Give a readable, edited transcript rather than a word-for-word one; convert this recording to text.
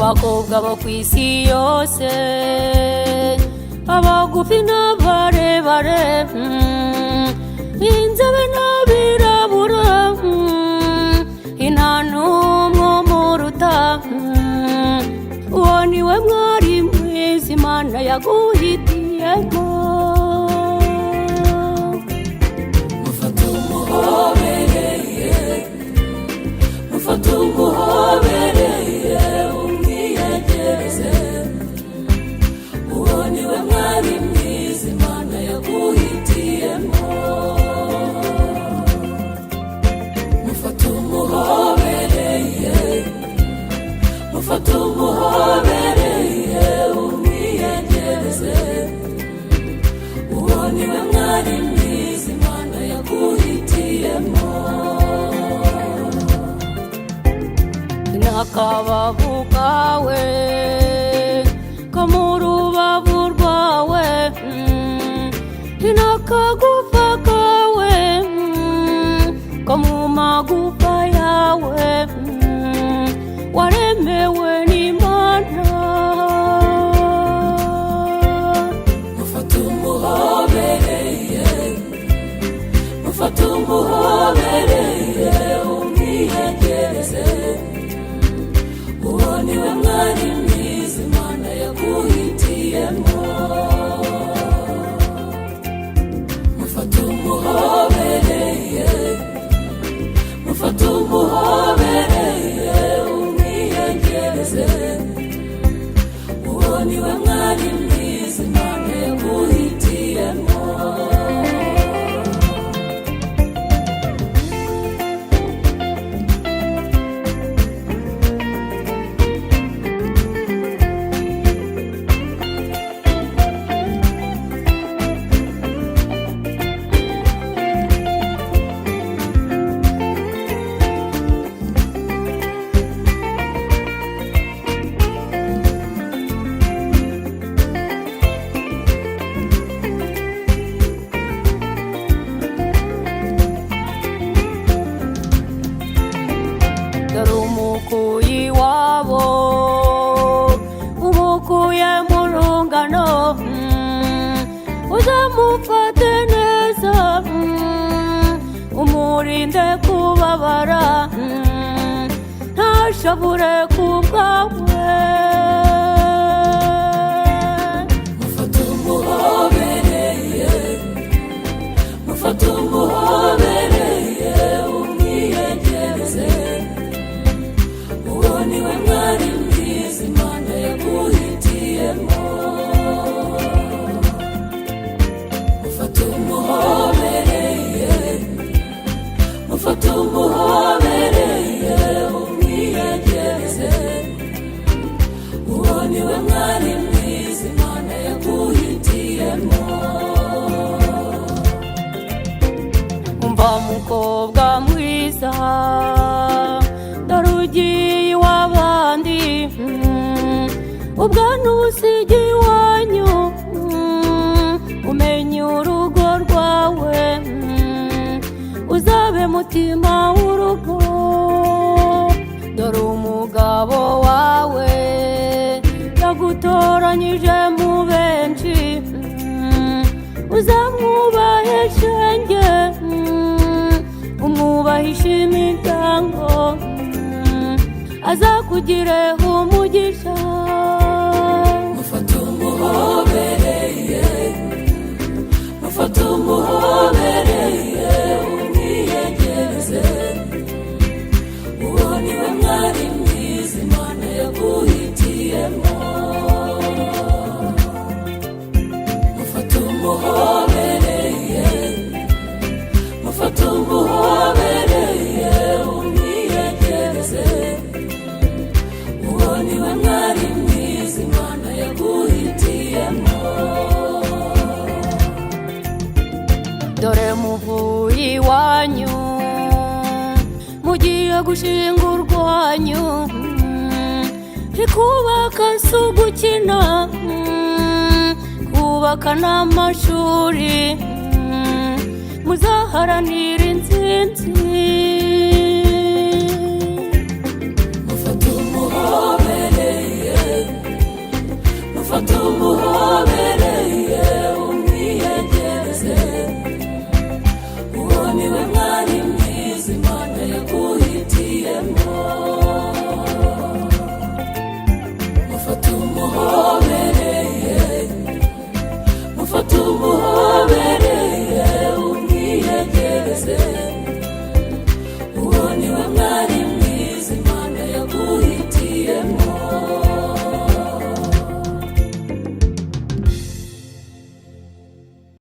bakobwa bo kw'isi yose, abagufi n'abarebare, inzobe n'abirabura, nta n'umwe umuruta. Uwo ni we mwari mwiza Imana yaguhitiyemo. Mufate umuhobereye, mufate umuhobereye, umwiyegereze. Uwo ni we mwari mwiza Imana yaguhitiyemo. Mufate umuhobereye, mufate umuhobereye, umwiyegereze. Uwo ni we mwari mwiza Imana yaguhitiyemo. N'akabavu kawe ko mu rubavu rwawe, n'akagufa kawe ko mu magufa yawe, waremewe n'Imana. Mufate umuhobereye, mufate umuhobereye, umwiyegereze. Uwo ni we mwari mwiza Imana yaguhitiyemo. Mufate umuhobereye, mufate umuhobereye, umwiyegereze. Uwo ni we mwari mwiza Imana yaguhitiyemo. Dore umukuyi wabo umukuye mu rungano, uzamufate neza, umurinde kubabara, ntashavure ku bwawe. Mufate umuhobereye, mufate umuhobereye, umwiyegereze. Uwo ni we mwari mwiza Imana yaguhitiyemo. Mufate umuhobereye, mufate umuhobereye, umwiyegereze. Uwo ni we mwari mwiza Imana yaguhitiyemo. Umva mukobwa mwiza, dore ugiye iw'abandi, ubwana ubusige iwanyu, umenye urugo rwawe, uzabe mutima w'urugo. Dore umugabo wawe yagutoranyije mu benshi, uzamwubahe shenge, umwubahishe imiryango, azakugireho umugisha. Mufate umuhobereye, mufate umuhobereye, umwiyegereze. Uwo ni we mwari mwiza Imana yaguhitiyemo. Mufate umuhobereye, mufate umuhobereye, umwiyegereze. Uwo ni we mwari mwiza Imana yaguhitiyemo. Dore muvuye iwanyu, mugiye gushinga urwanyu, kubaka si ugukina, kubaka n'amashuri, muzaharanira inzira.